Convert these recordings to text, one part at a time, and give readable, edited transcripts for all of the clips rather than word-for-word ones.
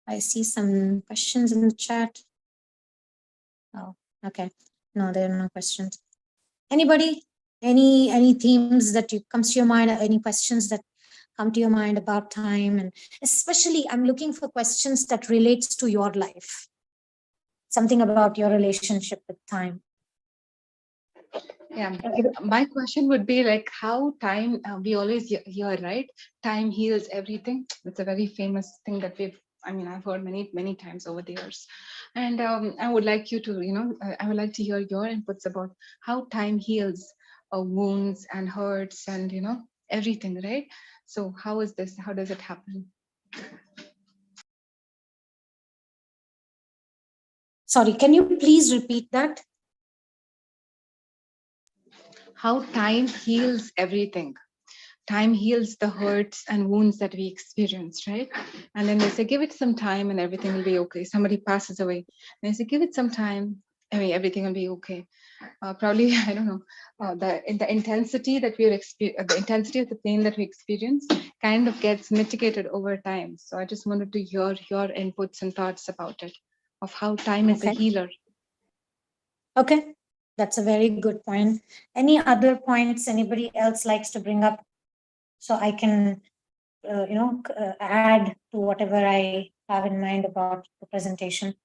I see some questions in the chat. Oh, okay. No, there are no questions. Anybody? Any themes that comes to your mind? Any questions that come to your mind about time? And especially, I'm looking for questions that relates to your life. Something about your relationship with time. Yeah, my question would be like how time, we always hear, right? Time heals everything. It's a very famous thing that I've heard many times over the years. And I would like you to, I would like to hear your inputs about how time heals wounds and hurts and, everything, right? So how is this? How does it happen? Sorry, can you please repeat that? How time heals everything. Time heals the hurts and wounds that we experience, right? And then they say, give it some time and everything will be okay. Somebody passes away. And they say, give it some time. Everything will be okay. Probably, I don't know, the intensity that the intensity of the pain that we experience kind of gets mitigated over time. So I just wanted to hear your inputs and thoughts about it, of how time is a healer. Okay. That's a very good point. Any other points anybody else likes to bring up so I can, add to whatever I have in mind about the presentation?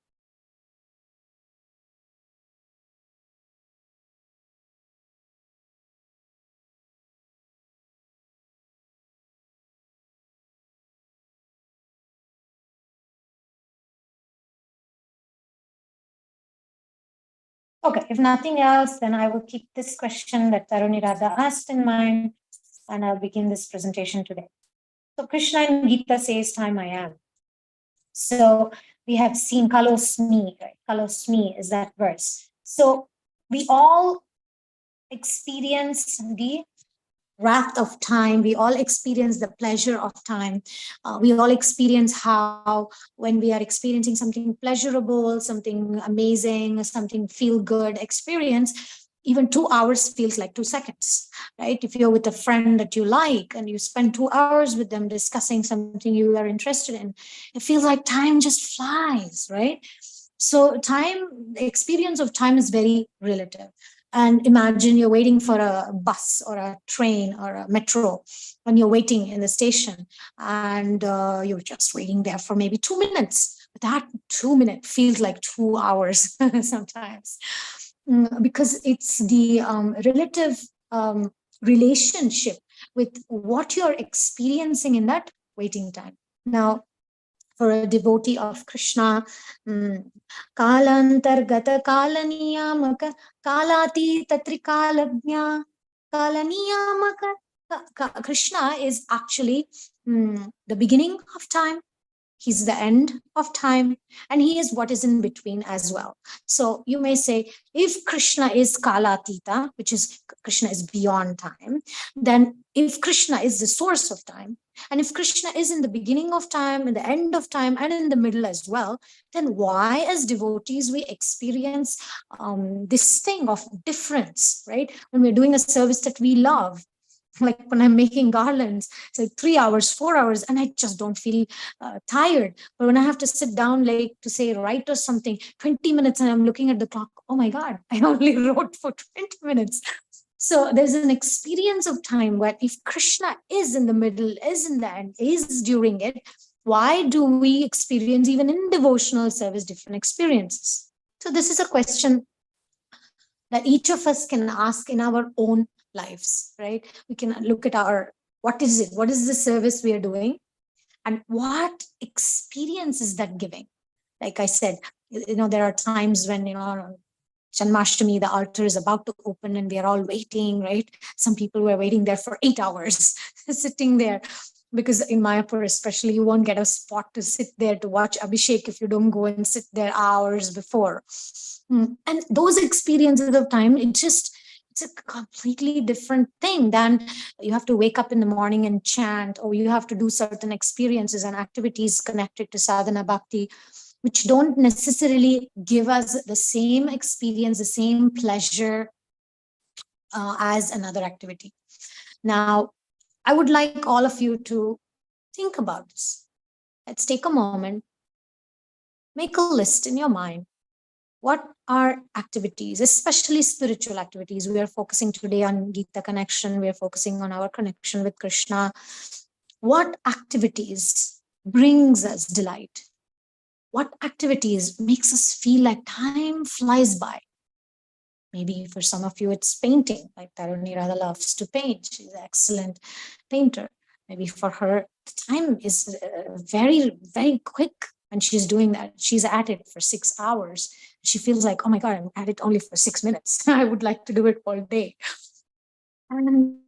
Okay, if nothing else, then I will keep this question that Taruni Radha asked in mind, and I'll begin this presentation today. So Krishna in Gita says, time I am. So we have seen kalosmi, right? Kalosmi is that verse. So we all experience the wrath of time. We all experience the pleasure of time. We all experience how when we are experiencing something pleasurable, something amazing, something feel good experience, even 2 hours feels like 2 seconds, right? If you're with a friend that you like and you spend 2 hours with them discussing something you are interested in, it feels like time just flies, right? So time, the experience of time is very relative. And imagine you're waiting for a bus or a train or a metro, and you're waiting in the station, and you're just waiting there for maybe 2 minutes. But that 2 minute feels like 2 hours sometimes, because it's the relative relationship with what you're experiencing in that waiting time. Now, for a devotee of Krishna, Kalantargata Kalaniyamaka Kalati Tatrikalagnya Kalaniyamaka. Krishna is actually the beginning of time. He's the end of time, and he is what is in between as well. So you may say, if Krishna is Kalatita, which is Krishna is beyond time, then if Krishna is the source of time, and if Krishna is in the beginning of time, in the end of time, and in the middle as well, then why, as devotees, we experience this thing of difference, right? When we're doing a service that we love, like when I'm making garlands, it's like 3 hours, 4 hours, and I just don't feel tired. But when I have to sit down, like to say, write or something, 20 minutes, and I'm looking at the clock, oh my God, I only wrote for 20 minutes. So there's an experience of time where if Krishna is in the middle, is in the end, is during it, why do we experience, even in devotional service, different experiences? So this is a question that each of us can ask in our own lives, right? We can look at what is it? What is the service we are doing? And what experience is that giving? Like I said, there are times when, Janmashtami, the altar is about to open and we are all waiting, right? Some people were waiting there for 8 hours, sitting there. Because in Mayapur, especially, you won't get a spot to sit there to watch Abhishek if you don't go and sit there hours before. And those experiences of time, it's a completely different thing than you have to wake up in the morning and chant, or you have to do certain experiences and activities connected to sadhana bhakti, which don't necessarily give us the same experience, the same pleasure as another activity. Now, I would like all of you to think about this. Let's take a moment make a list in your mind. What are activities, especially spiritual activities? We are focusing today on Gita connection. We are focusing on our connection with Krishna. What activities brings us delight? What activities makes us feel like time flies by? Maybe for some of you, it's painting, like Taruni rather loves to paint. She's an excellent painter. Maybe for her, the time is very, very quick when she's doing that. She's at it for 6 hours. She feels like, oh my God, I'm at it only for 6 minutes. I would like to do it all day. And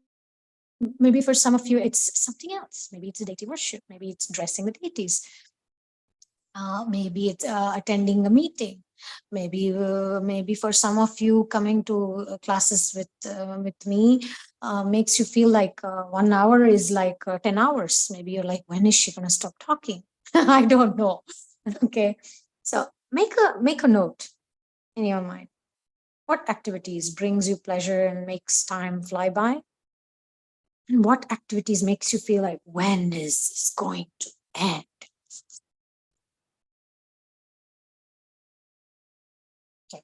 maybe for some of you, it's something else. Maybe it's a deity worship. Maybe it's dressing the deities. Maybe it's attending a meeting. Maybe for some of you, coming to classes with me makes you feel like 1 hour is like 10 hours. Maybe you're like, when is she going to stop talking? I don't know. Okay, so make a note in your mind. What activities brings you pleasure and makes time fly by? And what activities makes you feel like, when is this going to end? Okay.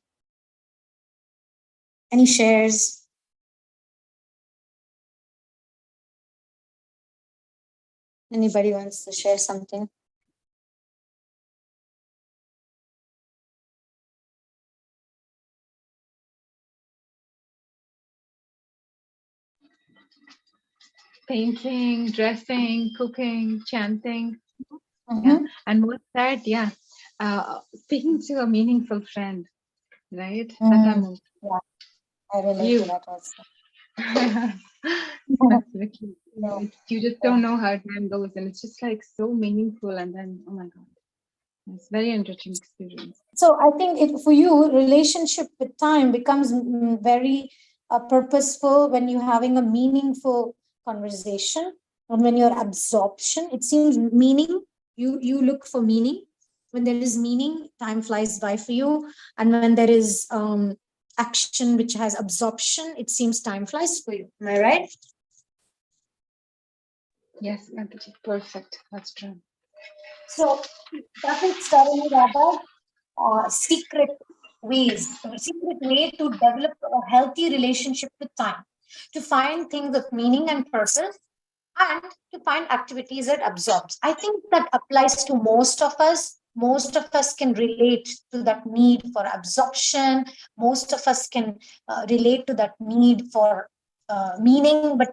Any shares? Anybody wants to share something? Painting, dressing, cooking, chanting. Mm-hmm. Yeah. And what's that? Yeah. Speaking to a meaningful friend, right? That I'm also. Yeah, I relate to that also. Absolutely. So, You just don't know how time goes, and it's just like so meaningful. And then, oh my God, it's very enriching experience. so I think for you, relationship with time becomes very purposeful when you're having a meaningful conversation, and when you're absorption. It seems meaning. You look for meaning. When there is meaning, time flies by for you, and when there is action which has absorption, it seems time flies for you. Am I right? Yes, Gandhi, perfect. That's true. So that is telling me about secret ways, a secret way to develop a healthy relationship with time, to find things of meaning and purpose, and to find activities that absorbs. I think that applies to most of us. Most of us can relate to that need for absorption. Most of us can relate to that need for meaning, but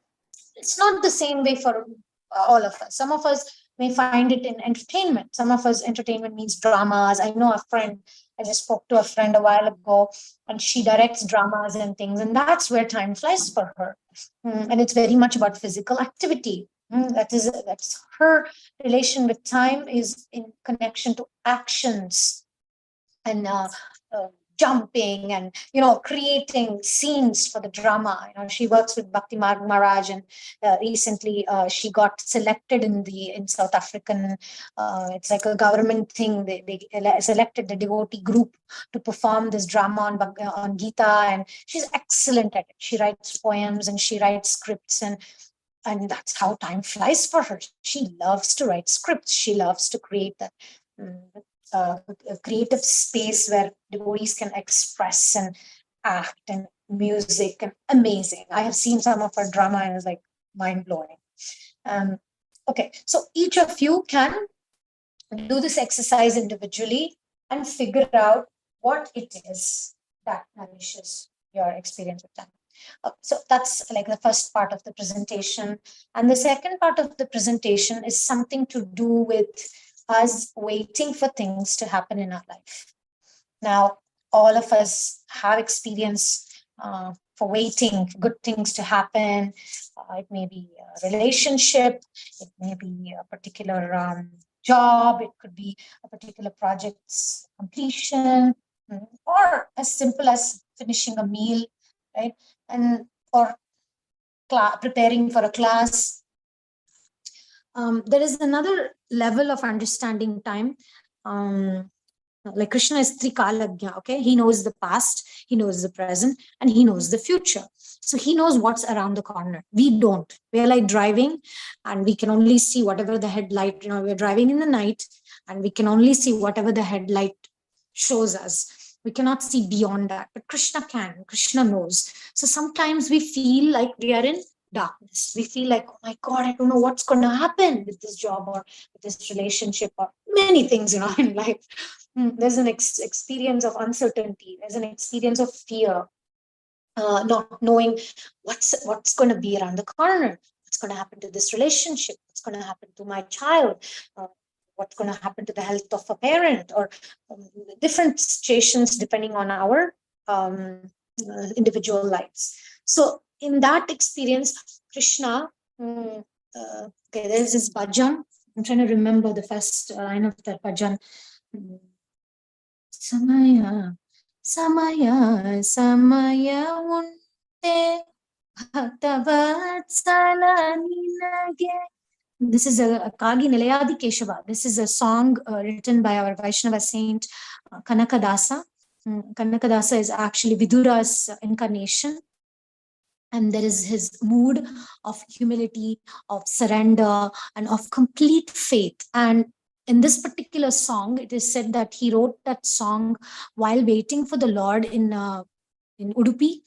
it's not the same way for all of us. Some of us may find it in entertainment. Some of us, entertainment means dramas. I know a friend, I just spoke to a friend a while ago, and she directs dramas and things, and that's where time flies for her. And it's very much about physical activity. That's her relation with time is in connection to actions and jumping and creating scenes for the drama. She works with Bhakti Maharaj, and recently she got selected in South African, it's like a government thing. They selected the devotee group to perform this drama on Gita, and she's excellent at it. She writes poems and she writes scripts, and that's how time flies for her. She loves to write scripts. She loves to create that mm, a creative space where devotees can express and act, and music, and amazing. I have seen some of her drama and it's like mind blowing. Um, okay, so each of you can do this exercise individually and figure out what it is that nourishes your experience with time. So that's like the first part of the presentation. And the second part of the presentation is something to do with us waiting for things to happen in our life. Now, all of us have experience for waiting for good things to happen. It may be a relationship, it may be a particular job, it could be a particular project's completion, or as simple as finishing a meal, right? And or preparing for a class. There is another level of understanding time. Like Krishna is Trikalagya, okay? He knows the past, he knows the present, and he knows the future. So he knows what's around the corner. We don't. We're like driving, and we can only see whatever the headlight, we're driving in the night, and we can only see whatever the headlight shows us. We cannot see beyond that, but Krishna can. Krishna knows. So sometimes we feel like we are in darkness. We feel like, oh my God, I don't know what's going to happen with this job or with this relationship or many things, in life. There's an experience of uncertainty. There's an experience of fear, not knowing what's going to be around the corner. What's going to happen to this relationship? What's going to happen to my child? What's going to happen to the health of a parent, or different situations depending on our individual lives. So in that experience, Krishna, okay, there's this bhajan. I'm trying to remember the first line of that bhajan. Samaya, Samaya, Samaya unte bhaktavatsalani nage. This is a Kagi Nilayadi Keshava. This is a song written by our Vaishnava saint Kanakadasa. Kanakadasa is actually Vidura's incarnation. And there is his mood of humility, of surrender, and of complete faith. And in this particular song, it is said that he wrote that song while waiting for the Lord in Udupi.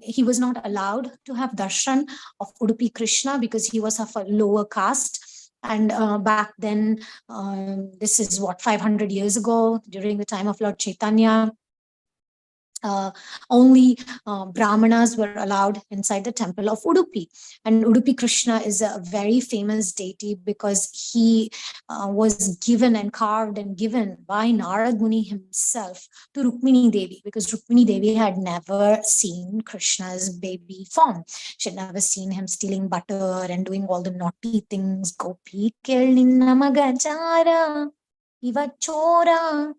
He was not allowed to have darshan of Udupi Krishna because he was of a lower caste. And back then, this is what, 500 years ago, during the time of Lord Chaitanya, only Brahmanas were allowed inside the temple of Udupi. And Udupi Krishna is a very famous deity because he was given and carved and given by Narad Muni himself to Rukmini Devi, because Rukmini Devi had never seen Krishna's baby form. She had never seen him stealing butter and doing all the naughty things. Gopi kelni namagajara, iva chora,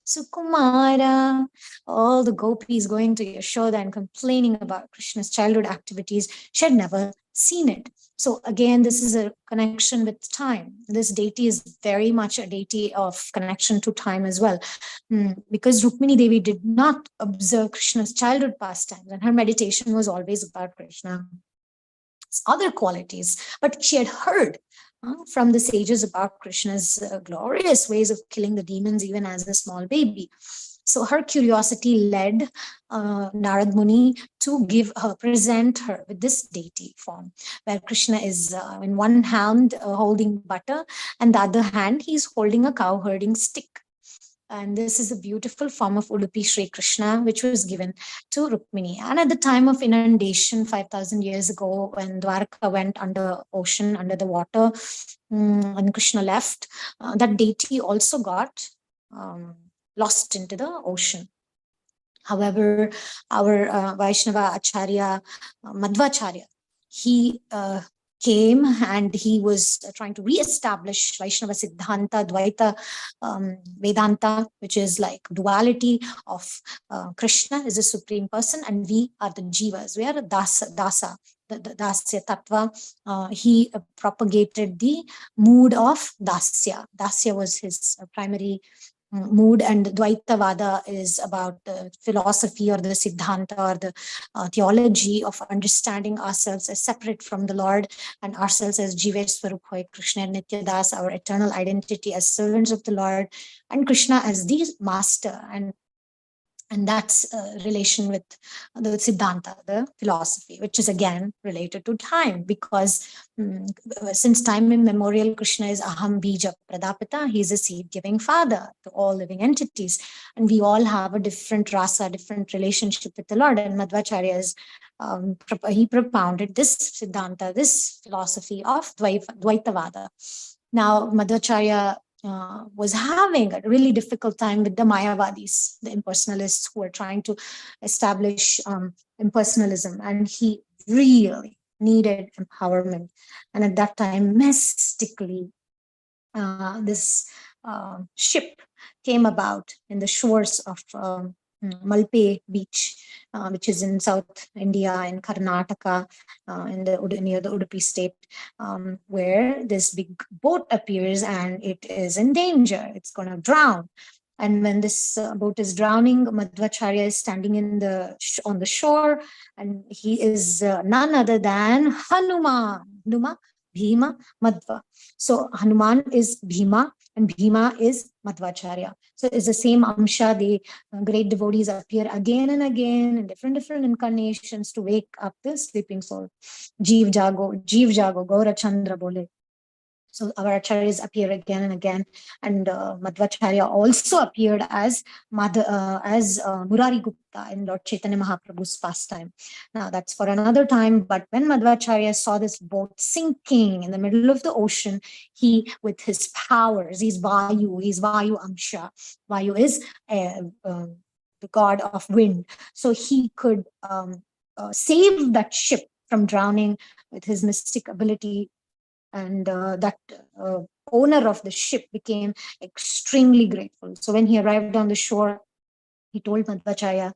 Sukumara, all the gopis going to Yashoda and complaining about Krishna's childhood activities. She had never seen it. So again, this is a connection with time. This deity is very much a deity of connection to time as well. Because Rukmini Devi did not observe Krishna's childhood pastimes, and her meditation was always about Krishna's other qualities. But she had heard from the sages about Krishna's glorious ways of killing the demons even as a small baby. So her curiosity led Narad Muni to present her with this deity form, where Krishna is in one hand holding butter, and the other hand he's holding a cow herding stick. And this is a beautiful form of Udupi Sri Krishna, which was given to Rukmini. And at the time of inundation, 5,000 years ago, when Dwarka went under ocean, under the water, and Krishna left, that deity also got lost into the ocean. However, our Vaishnava Acharya, Madhvacharya, he came and he was trying to re-establish Vaishnava Siddhanta, Dvaita, Vedanta, which is like duality of Krishna is a supreme person and we are the jivas. We are a dasa, the dasya tattva. He propagated the mood of dasya. Dasya was his primary mood, and Dvaitavada is about the philosophy or the Siddhanta or the theology of understanding ourselves as separate from the Lord and ourselves as Jivesh Swarup Krishna and Nityadas, our eternal identity as servants of the Lord, and Krishna as the master. And that's a relation with the Siddhanta, the philosophy, which is again related to time, because since time immemorial, Krishna is Aham Bija Pradapita. He's a seed-giving father to all living entities. And we all have a different rasa, different relationship with the Lord. And Madhvacharya is, he propounded this Siddhanta, this philosophy of Dvaitavada. Now, Madhvacharya was having a really difficult time with the Mayavadis, the impersonalists who were trying to establish impersonalism. And he really needed empowerment. And at that time, mystically, this ship came about in the shores of Malpe beach, which is in South India, in Karnataka, near the Udupi state, where this big boat appears and it is in danger. It's going to drown. And when this boat is drowning, Madhvacharya is standing on the shore, and he is none other than Hanuman. Hanuma, Bhima, Madhva. So Hanuman is Bhima, and Bhima is Madhvacharya. So it's the same Amsha. The great devotees appear again and again in different incarnations to wake up the sleeping soul. Jeev Jago, Gaura Chandra Bole. So our acharyas appear again and again, and Madhvacharya also appeared as Murari Gupta in Lord Chaitanya Mahaprabhu's pastime. Now that's for another time. But when Madhvacharya saw this boat sinking in the middle of the ocean, he, with his powers, he's Vayu Amsha. Vayu is the god of wind, so he could save that ship from drowning with his mystic ability, and that owner of the ship became extremely grateful. So when he arrived on the shore, he told Madhvacharya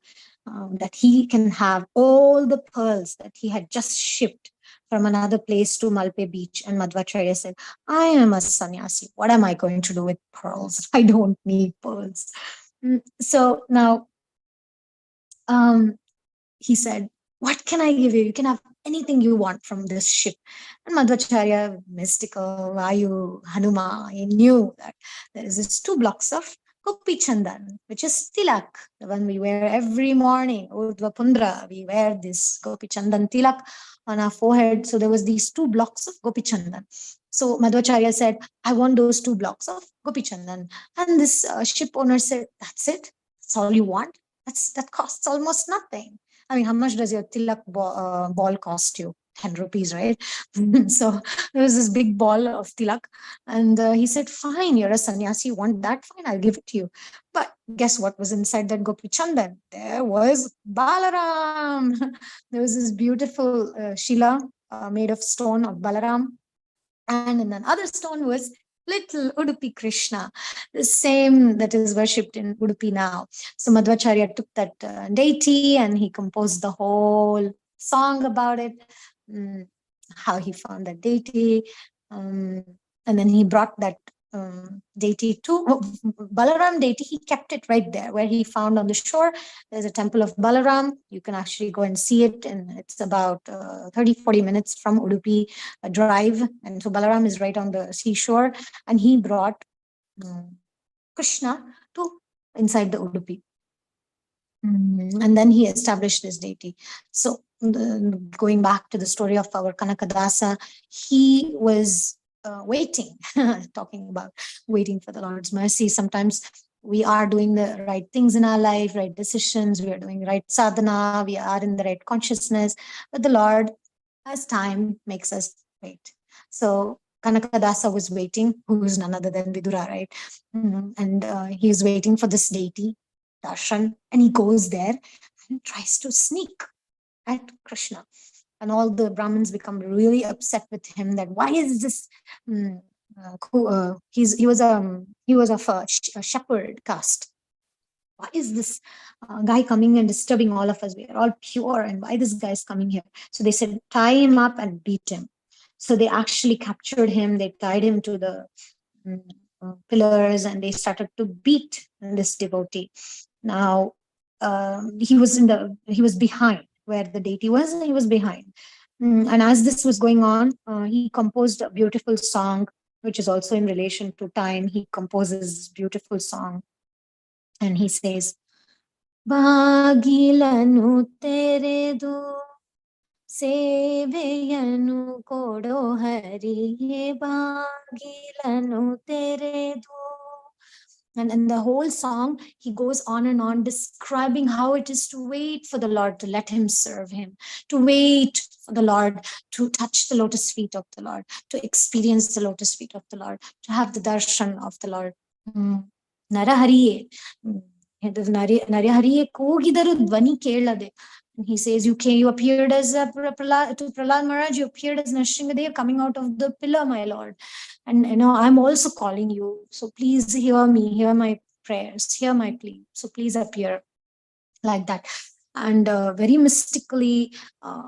that he can have all the pearls that he had just shipped from another place to Malpe beach. And Madhvacharya said, I am a sannyasi. What am I going to do with pearls? I don't need pearls. So now he said, what can I give you? You can have anything you want from this ship. And Madhvacharya, mystical, Vayu, Hanuma, he knew that there is this 2 blocks of Gopi Chandan, which is tilak, the one we wear every morning. Urdhva Pundra, we wear this Gopi Chandan tilak on our forehead. So there was these 2 blocks of Gopi Chandan. So Madhvacharya said, I want those 2 blocks of Gopi Chandan. And this ship owner said, that's it? That's all you want? That costs almost nothing. I mean, how much does your tilak ball cost you? 10 rupees, right? So there was this big ball of tilak, and he said, fine, you're a sannyasi, you want that? Fine, I'll give it to you. But guess what was inside that Gopi Chandan? There was Balaram. There was this beautiful Shila made of stone of Balaram. And in another stone was little Udupi Krishna, the same that is worshipped in Udupi now. So Madhvacharya took that deity and he composed the whole song about it, how he found that deity. And then he brought that deity to Balaram deity. He kept it right there where he found on the shore. There's a temple of Balaram. You can actually go and see it, and it's about 30-40 minutes from Udupi drive. And so Balaram is right on the seashore, and he brought Krishna to inside the Udupi. And then he established this deity. So going back to the story of our Kanakadasa, he was waiting, talking about waiting for the Lord's mercy. Sometimes we are doing the right things in our life, right decisions, we are doing right sadhana, we are in the right consciousness, but the Lord, as time, makes us wait. So Kanakadasa was waiting, who is none other than Vidura, right? And he is waiting for this deity, darshan, and he goes there and tries to sneak at Krishna. And all the Brahmins become really upset with him that why is this? He was of a shepherd caste. Why is this guy coming and disturbing all of us? We are all pure, and why this guy is coming here? So they said, tie him up and beat him. So they actually captured him. They tied him to the pillars, and they started to beat this devotee. Now he was behind where the deity was, and he was behind. And as this was going on, he composed a beautiful song, which is also in relation to time. He composes beautiful song, and he says, Bhagilanu tere do seveyanu kodo hari ye bhagilanu tere do. And in the whole song, he goes on and on describing how it is to wait for the Lord to let him serve him, to wait for the Lord to touch the lotus feet of the Lord, to experience the lotus feet of the Lord, to have the darshan of the Lord. Narahariye. Narahariye kogidaru dvani kelade. He says, you appeared as to Prahlad Maharaj, you appeared as Nrsimhadev coming out of the pillar, my Lord. And I'm also calling you. So please hear me, hear my prayers, hear my plea. So please appear like that. And very mystically,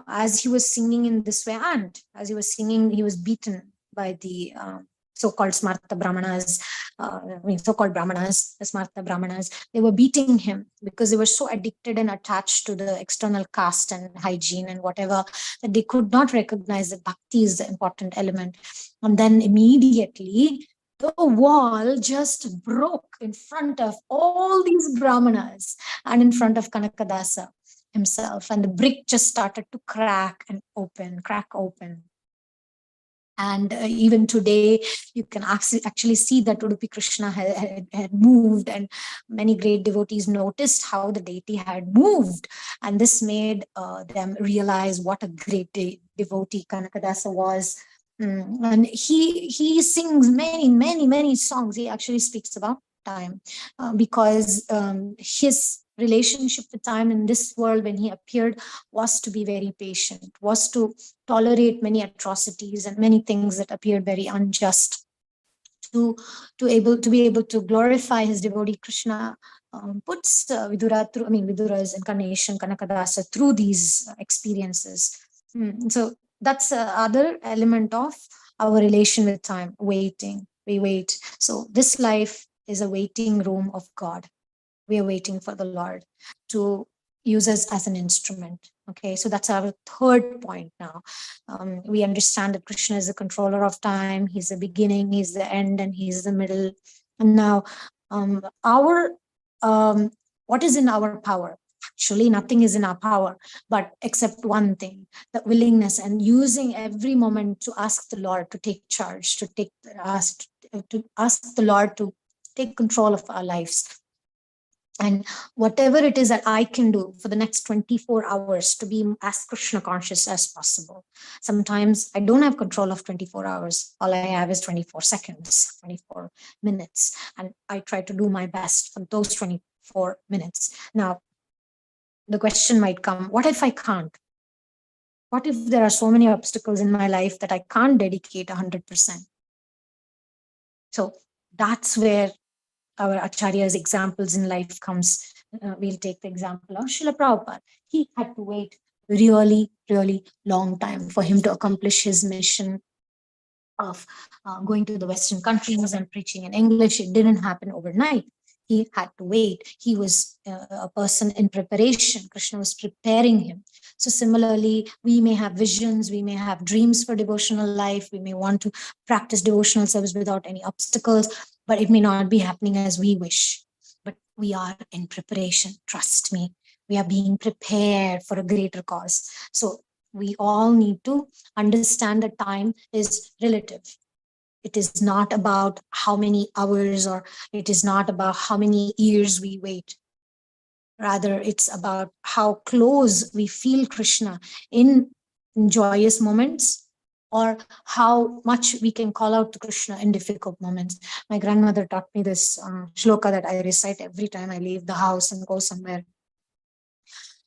as he was singing in this way, and as he was singing, he was beaten by the so-called Smarta Brahmanas. so-called Brahmanas, the Smarta Brahmanas, they were beating him because they were so addicted and attached to the external caste and hygiene and whatever, that they could not recognize that bhakti is the important element. And then immediately the wall just broke in front of all these Brahmanas and in front of Kanakadasa himself. And the brick just started to crack open. And even today, you can actually see that Udupi Krishna had moved, and many great devotees noticed how the deity had moved. And this made them realize what a great devotee Kanakadasa was. And he sings many songs. He actually speaks about time because his relationship with time in this world when he appeared was to be very patient, was to tolerate many atrocities and many things that appeared very unjust, to be able to glorify his devotee Krishna. Puts Vidura through, Vidura's incarnation, Kanakadasa, through these experiences. So that's other element of our relation with time, waiting. We wait. So this life is a waiting room of God. We are waiting for the Lord to use us as an instrument. Okay, so that's our third point now. We understand that Krishna is the controller of time. He's the beginning, he's the end, and he's the middle. And now, our what is in our power? Actually, nothing is in our power, but except one thing: the willingness and using every moment to ask the Lord to take charge, to ask the Lord to take control of our lives. And whatever it is that I can do for the next 24 hours to be as Krishna conscious as possible. Sometimes I don't have control of 24 hours. All I have is 24 seconds, 24 minutes. And I try to do my best for those 24 minutes. Now, the question might come, what if I can't? What if there are so many obstacles in my life that I can't dedicate 100%? So that's where our Acharya's examples in life comes. We'll take the example of Srila Prabhupada. He had to wait really long time for him to accomplish his mission of going to the Western countries and preaching in English. It didn't happen overnight. He had to wait. He was a person in preparation. Krishna was preparing him. So similarly, we may have visions, we may have dreams for devotional life, we may want to practice devotional service without any obstacles, but it may not be happening as we wish. But we are in preparation, trust me. We are being prepared for a greater cause. So we all need to understand that time is relative. It is not about how many hours, or it is not about how many years we wait. Rather, it's about how close we feel Krishna in joyous moments, or how much we can call out to Krishna in difficult moments. My grandmother taught me this shloka that I recite every time I leave the house and go somewhere.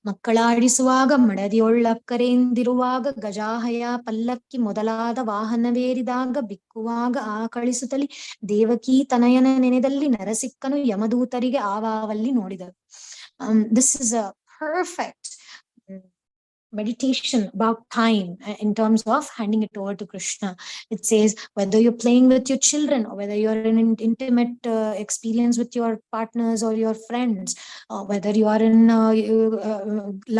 ಮಕ್ಕಳಾಡಿಸುವಾಗ ಮಡದಿಯೊಳ್ಳಕ್ಕರೆಂದಿರುವಾಗ ಗಜಾಹಯ ಪಲ್ಲಕ್ಕಿ ಮೊದಲಾದ ವಾಹನವೇರಿದಾಗ ಬಿಕ್ಕುವಾಗ ಆಕಳಿಸುತ್ತಲಿ ದೇವಕೀ ತನಯನ ನೆನೆದಲ್ಲಿ ನರಸಿಕ್ಕನು ಯಮದೂತರಿಗೆ ಆವಾವಲ್ಲಿ ನೋಡಿದರು. This is a perfect meditation about time in terms of handing it over to Krishna. It says whether you're playing with your children, or whether you're in an intimate experience with your partners or your friends, whether you are in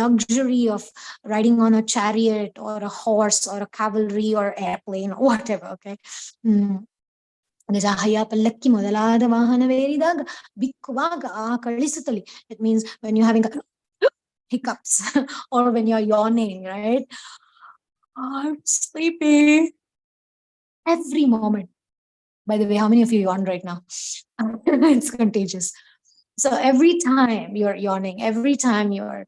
luxury of riding on a chariot or a horse or a cavalry or airplane or whatever, okay? ಗಜಾಹಯ ಪಲ್ಲಕ್ಕಿ ಮೊದಲಾದ ವಾಹನವೇರಿದಾಗ ಬಿಕ್ಕುವಾಗ ಆಕಳಿಸುತ್ತಲಿ. It means when you're having hiccups or when you're yawning, right? I'm sleepy. Every moment. By the way, how many of you yawn right now? It's contagious. So every time you're yawning, every time you're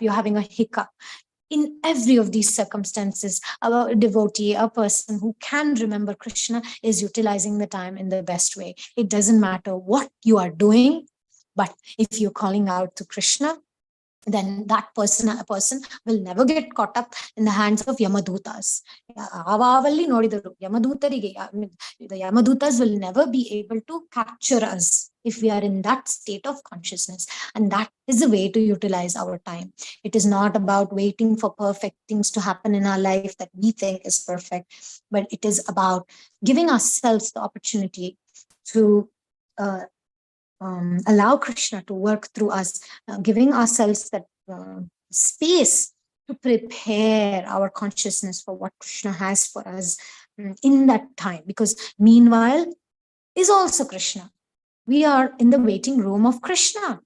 you're having a hiccup, in every of these circumstances, a devotee, a person who can remember Krishna, is utilizing the time in the best way. It doesn't matter what you are doing, but if you're calling out to Krishna, then a person will never get caught up in the hands of Yamadutas. Avavalli nodidaru Yamadutarige, the Yamadutas will never be able to capture us if we are in that state of consciousness. And that is the way to utilize our time. It is not about waiting for perfect things to happen in our life that we think is perfect, but it is about giving ourselves the opportunity to allow Krishna to work through us, giving ourselves that space to prepare our consciousness for what Krishna has for us in that time. Because meanwhile is also Krishna. We are in the waiting room of Krishna.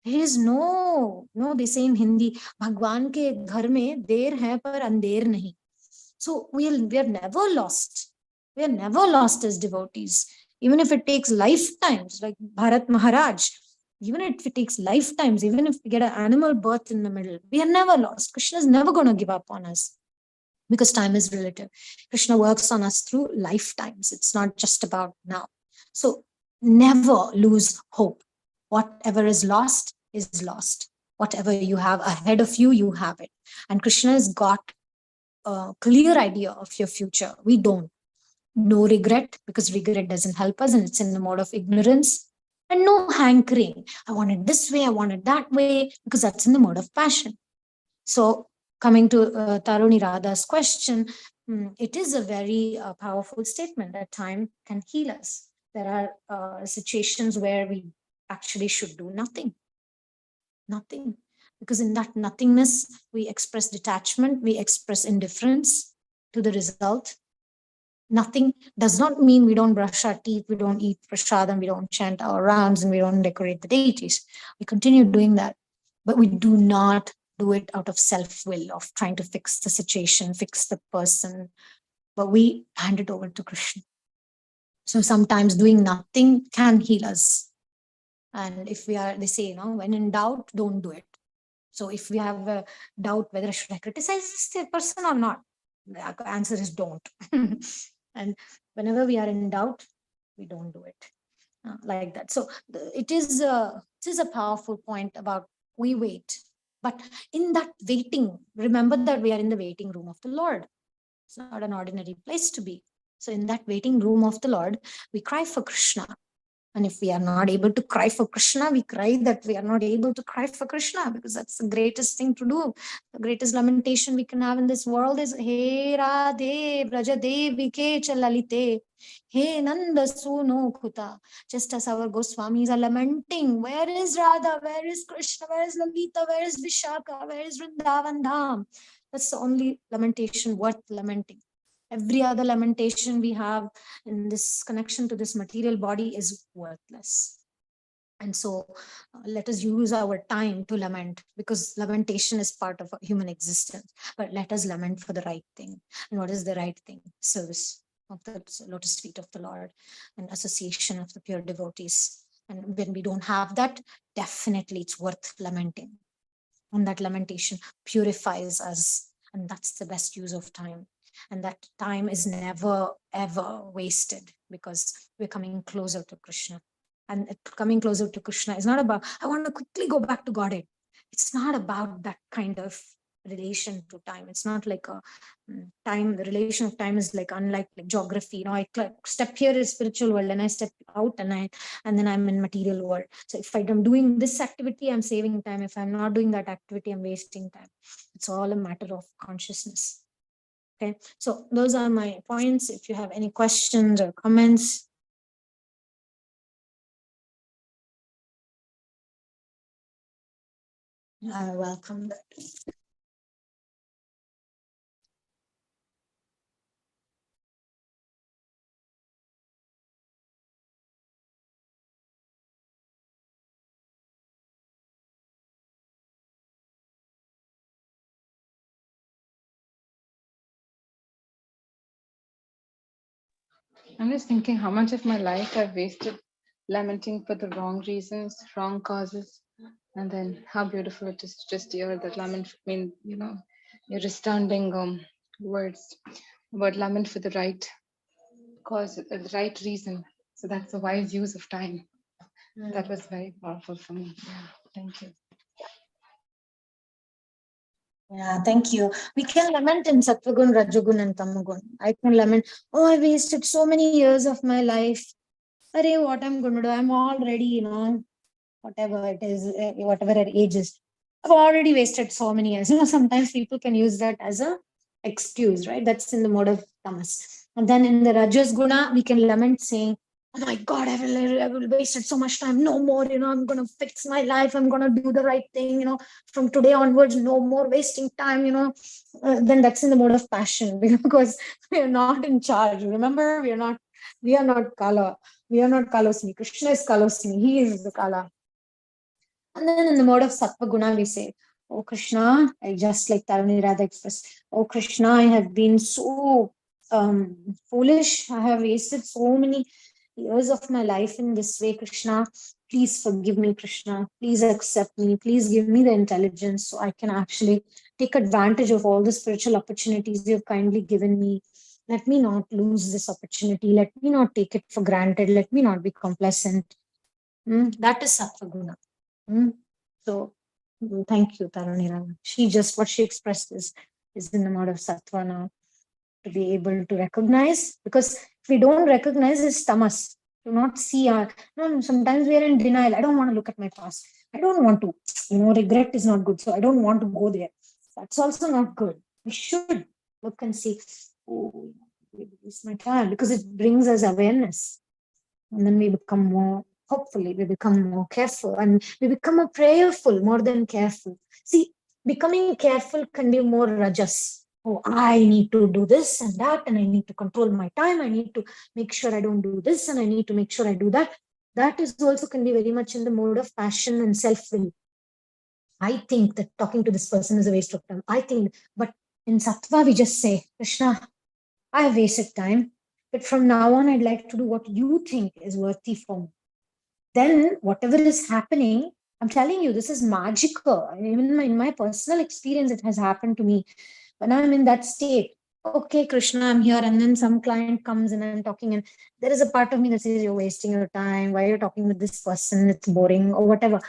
There is no, they say in Hindi, Bhagwan ke ghar mein der hai par andher nahi. So we are never lost. We are never lost as devotees. Even if it takes lifetimes, like Bharat Maharaj, even if it takes lifetimes, even if we get an animal birth in the middle, we are never lost. Krishna is never going to give up on us because time is relative. Krishna works on us through lifetimes. It's not just about now. So never lose hope. Whatever is lost is lost. Whatever you have ahead of you, you have it. And Krishna has got a clear idea of your future. We don't. No regret, because regret doesn't help us and it's in the mode of ignorance. And no hankering. I want it this way, I want it that way, because that's in the mode of passion. So, coming to Taruni Radha's question, it is a very powerful statement that time can heal us. There are situations where we actually should do nothing. Nothing. Because in that nothingness, we express detachment, we express indifference to the result. Nothing does not mean we don't brush our teeth, we don't eat prasadam, we don't chant our rounds, and we don't decorate the deities. We continue doing that, but we do not do it out of self-will, of trying to fix the situation, fix the person, but we hand it over to Krishna. So sometimes doing nothing can heal us. And if we are, they say, when in doubt, don't do it. So if we have a doubt whether should I criticize this person or not, the answer is don't. And whenever we are in doubt, we don't do it like that. So it is a powerful point about we wait. But in that waiting, remember that we are in the waiting room of the Lord. It's not an ordinary place to be. So in that waiting room of the Lord, we cry for Krishna. And if we are not able to cry for Krishna, we cry that we are not able to cry for Krishna, because that's the greatest thing to do. The greatest lamentation we can have in this world is He Radhe Braja Devi Ke Chalalite, He Nanda Suno Kuta. Just as our Goswamis are lamenting, where is Radha, where is Krishna, where is Lalita, where is Vishaka, where is Vrindavan Dham? That's the only lamentation worth lamenting. Every other lamentation we have in this connection to this material body is worthless. And so let us use our time to lament, because lamentation is part of human existence. But let us lament for the right thing. And what is the right thing? Service of the lotus feet of the Lord and association of the pure devotees. And when we don't have that, definitely it's worth lamenting. And that lamentation purifies us. And that's the best use of time. And that time is never, ever wasted, because we're coming closer to Krishna. And coming closer to Krishna is not about, I want to quickly go back to Godhead. It's not about that kind of relation to time. It's not like a time. The relation of time is like unlike like geography. I step here is spiritual world, and I step out and then I'm in material world. So if I'm doing this activity, I'm saving time. If I'm not doing that activity, I'm wasting time. It's all a matter of consciousness. Okay, so those are my points. If you have any questions or comments. I welcome that. I'm just thinking how much of my life I've wasted lamenting for the wrong reasons, wrong causes, and then how beautiful it is to just hear that lament. I mean, your astounding words about lament for the right cause, the right reason. So that's a wise use of time. That was very powerful for me. Yeah, thank you. Yeah, thank you. We can lament in Sattvagun, Rajagun, and Tamagun. I can lament, oh, I wasted so many years of my life. Arey, what I'm going to do? I'm already, whatever it is, whatever our age is. I've already wasted so many years. Sometimes people can use that as a excuse, right? That's in the mode of tamas. And then in the Rajas Guna, we can lament saying, oh my God, I will wasted so much time. No more, I'm going to fix my life. I'm going to do the right thing, from today onwards, no more wasting time, then that's in the mode of passion because we are not in charge. Remember, we are not Kala. We are not Kalosmi. Krishna is Kalosmi. He is the Kala. And then in the mode of Sattva Guna, we say, oh Krishna, I just like Tarani Radha expressed, oh Krishna, I have been so foolish. I have wasted so many years of my life in this way, Krishna. Please forgive me, Krishna. Please accept me. Please give me the intelligence so I can actually take advantage of all the spiritual opportunities you have kindly given me. Let me not lose this opportunity. Let me not take it for granted. Let me not be complacent. That is Sattva Guna. So thank you, Taranira. She just what she expressed is in the mode of sattva now, to be able to recognize, because if we don't recognize, it's tamas. To not see our no, sometimes we are in denial. I don't want to look at my past. I don't want to, regret is not good. So I don't want to go there. That's also not good. We should look and see, oh, it's my time, because it brings us awareness. And then we become more, hopefully we become more careful, and we become more prayerful more than careful. See, becoming careful can be more rajas. Oh, I need to do this and that, and I need to control my time. I need to make sure I don't do this, and I need to make sure I do that. That is also can be very much in the mode of passion and self-will. I think that talking to this person is a waste of time. I think, but in sattva we just say, Krishna, I have wasted time, but from now on, I'd like to do what you think is worthy for me. Then, whatever is happening, I'm telling you, this is magical. Even in my personal experience, it has happened to me. When I'm in that state, okay, Krishna, I'm here, and then some client comes and I'm talking, and there is a part of me that says, you're wasting your time. Why you're talking with this person? It's boring, or whatever.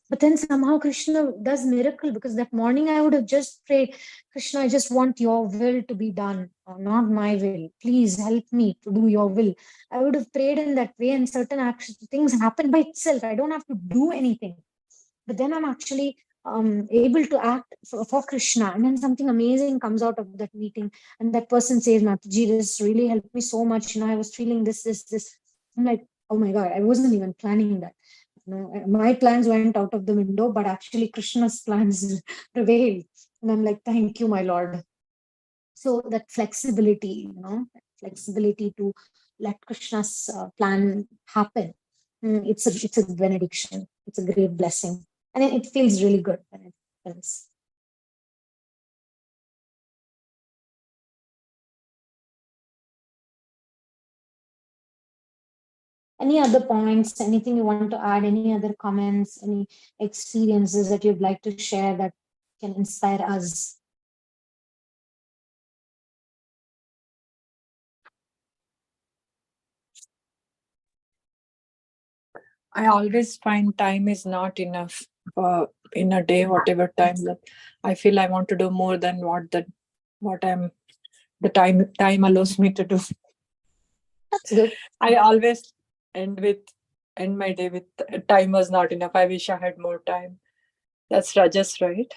But then somehow Krishna does miracle, because that morning I would have just prayed, Krishna, I just want your will to be done, or not my will. Please help me to do your will. I would have prayed in that way, and certain actions, things happen by itself. I don't have to do anything. But then I'm actually able to act for Krishna. And then something amazing comes out of that meeting. And that person says, Mataji, this really helped me so much. I was feeling this. I'm like, oh my God, I wasn't even planning that. My plans went out of the window, but actually Krishna's plans prevailed. And I'm like, thank you, my Lord. So that flexibility, flexibility to let Krishna's plan happen. It's a benediction. It's a great blessing, and it feels really good when it happens. Any other points? Anything you want to add? Any other comments? Any experiences that you'd like to share that can inspire us? I always find time is not enough in a day, whatever time that I feel I want to do more than the time allows me to do. That's good. I always end my day with time was not enough. I wish I had more time. That's Rajas, right?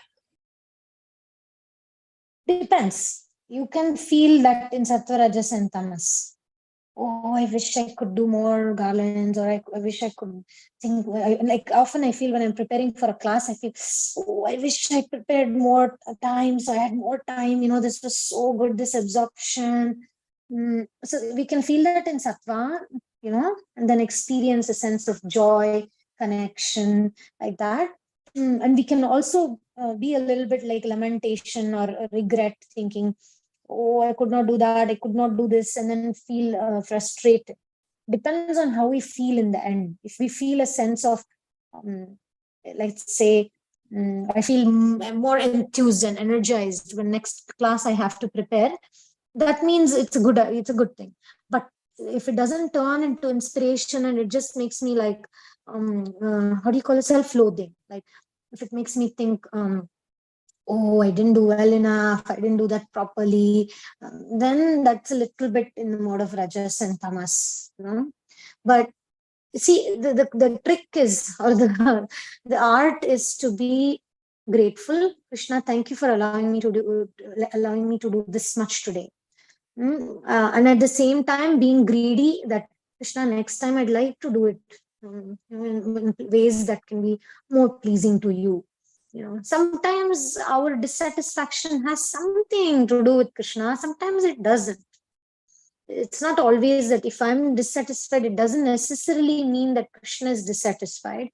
Depends. You can feel that in Sattva, Rajas, and Tamas. Oh, I wish I could do more garlands, or I wish I could think. Like often I feel when I'm preparing for a class, I feel, oh, I wish I prepared more time, so I had more time. This was so good, this absorption. So we can feel that in sattva, and then experience a sense of joy, connection, like that. And we can also be a little bit like lamentation or regret, thinking, oh, I could not do that, I could not do this, and then feel frustrated. Depends on how we feel in the end. If we feel a sense of, let's say, I feel more enthused and energized when next class I have to prepare, that means it's a good thing. But if it doesn't turn into inspiration and it just makes me like, how do you call it, self-loathing, like if it makes me think, oh, I didn't do well enough, I didn't do that properly, then that's a little bit in the mode of rajas and tamas, But see, the trick is, or the art is to be grateful. Krishna, thank you for allowing me to do this much today. And at the same time, being greedy, that Krishna, next time I'd like to do it in ways that can be more pleasing to you. Sometimes our dissatisfaction has something to do with Krishna, sometimes it doesn't. It's not always that if I'm dissatisfied, it doesn't necessarily mean that Krishna is dissatisfied.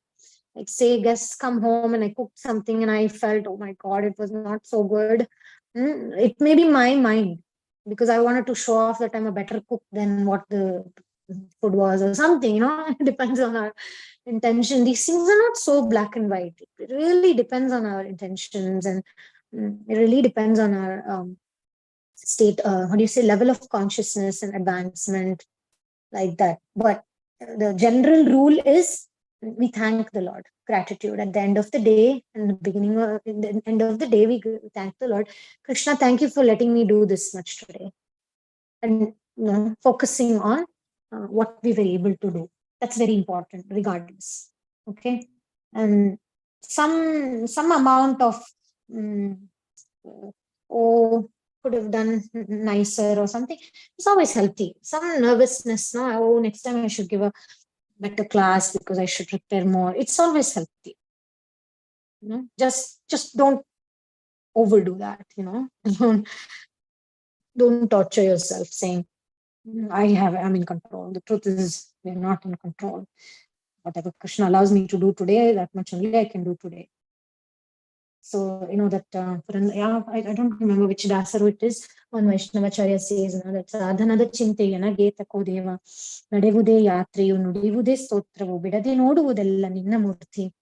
Like, say, guests come home and I cooked something and I felt, oh my God, it was not so good. It may be my mind because I wanted to show off that I'm a better cook than what the food was or something, it depends on our intention. These things are not so black and white. It really depends on our intentions, and it really depends on our state, how do you say, level of consciousness and advancement, like that. But the general rule is we thank the Lord. Gratitude at the end of the day, and the beginning of the end of the day, we thank the Lord. Krishna, thank you for letting me do this much today, and focusing on what we were able to do. That's very important, regardless. Okay, and some amount of oh, could have done nicer or something. It's always healthy. Some nervousness, no, oh, next time I should give a better class because I should prepare more. It's always healthy. Just don't overdo that, don't torture yourself saying, I'm in control. The truth is we're not in control. Whatever Krishna allows me to do today, that much only I can do today. So, that I don't remember which Dasaru it is. One Vaishnavacharya says, that sadhanada chinteyana getako deva, nadevude yatriyu, nudivude stotravu, bidade noduvudella ninna murti.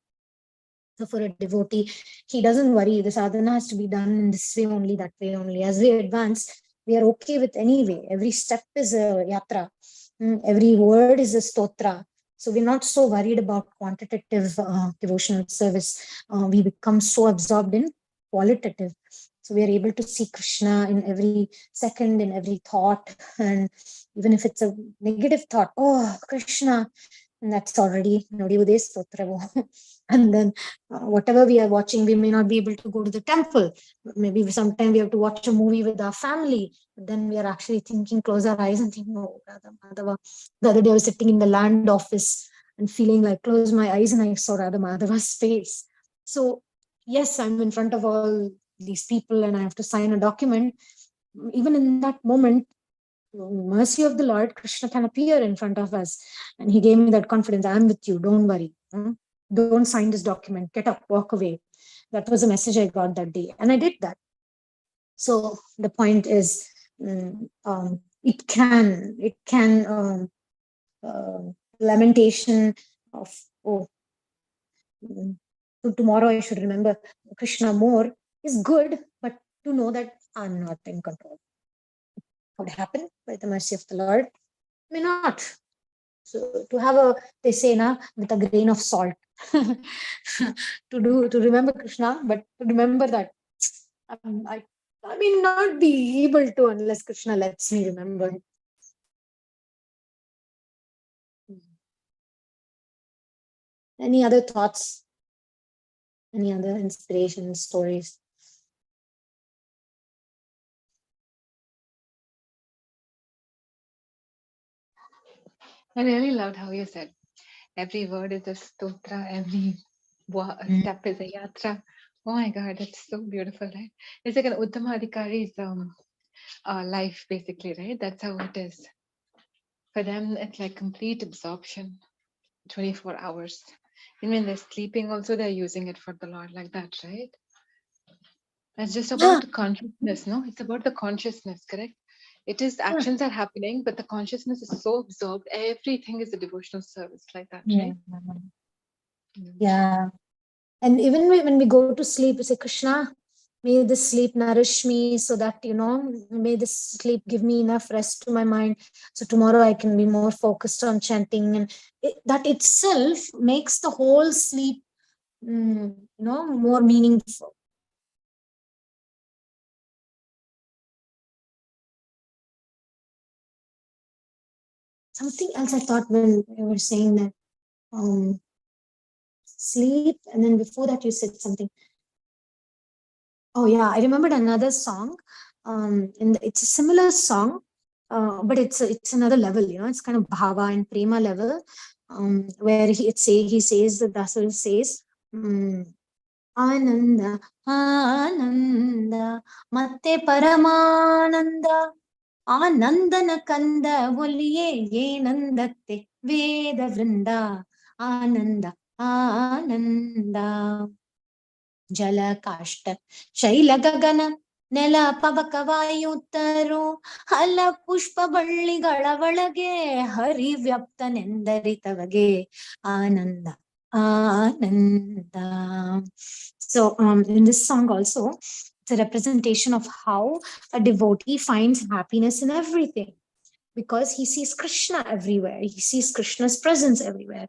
So for a devotee, he doesn't worry. The sadhana has to be done in this way only, that way only. As we advance, we are okay with any way. Every step is a yatra. Every word is a stotra. So we're not so worried about quantitative devotional service. We become so absorbed in qualitative. So we are able to see Krishna in every second, in every thought. And even if it's a negative thought, oh, Krishna, and that's already Nodiude Stotravo. And then whatever we are watching, we may not be able to go to the temple. Maybe sometime we have to watch a movie with our family. But then we are actually thinking, close our eyes and think, oh, Radha Madhava. The other day I was sitting in the land office and feeling like, close my eyes and I saw Radha Madhava's face. So yes, I'm in front of all these people and I have to sign a document. Even in that moment, mercy of the Lord, Krishna can appear in front of us. And he gave me that confidence. I'm with you. Don't worry. Don't sign this document. Get up, walk away. That was a message I got that day. And I did that. So the point is, it can lamentation of, oh, tomorrow I should remember Krishna more is good, but to know that I'm not in control. What happened by the mercy of the Lord may not. So to have they say na, with a grain of salt to remember Krishna, but to remember that I may not be able to unless Krishna lets me remember. Any other thoughts? Any other inspiration stories? I really loved how you said every word is a stotra, every step is a yatra. Oh my God, that's so beautiful, right? It's like an Uttamadhikari's life, basically, right? That's how it is. For them, it's like complete absorption, 24 hours. And when they're sleeping, also they're using it for the Lord, like that, right? It's just about the consciousness, no? It's about the consciousness, correct? It is actions are happening, but the consciousness is so absorbed. Everything is a devotional service, like that, right? Yeah. And even when we go to sleep, we say, Krishna, may this sleep nourish me so that, may this sleep give me enough rest to my mind. So tomorrow I can be more focused on chanting. And that itself makes the whole sleep, more meaningful. Something else I thought when you were saying that sleep, and then before that you said something. Oh yeah, I remembered another song. It's a similar song. but it's another level, it's kind of bhava and prema level, where he says, the Dasar says, Ananda, Ananda, Matte Paramananda, Anandana Kanda, Voliye, Yenandate, Veda Vrinda, Ananda, Ananda. Jala Kashta, Shaila Gagana, Nela Pavakavayu Hala Pushpa Balligala Valage, Hari Vyaptanendaritavage, Ananda, Ananda. So, in this song also, it's a representation of how a devotee finds happiness in everything, because he sees Krishna everywhere. He sees Krishna's presence everywhere.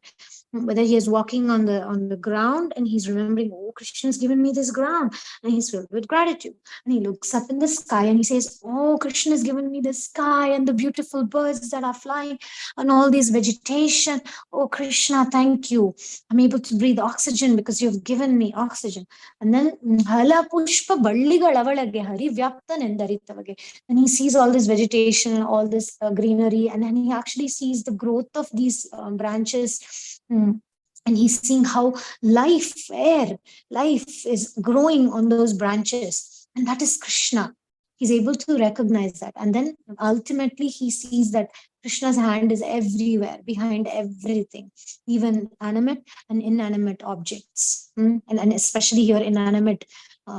Whether he is walking on the ground and he's remembering, oh, Krishna's given me this ground, and he's filled with gratitude. And he looks up in the sky and he says, oh, Krishna has given me the sky and the beautiful birds that are flying and all this vegetation. Oh, Krishna, thank you. I'm able to breathe oxygen because you've given me oxygen. And then Hala Pushpa Balligalavage Hari Vyaptanendaritavage. And he sees all this vegetation, all this greenery, and then he actually sees the growth of these branches. And he's seeing how life is growing on those branches. And that is Krishna. He's able to recognize that. And then ultimately he sees that Krishna's hand is everywhere, behind everything, even animate and inanimate objects. And especially here, inanimate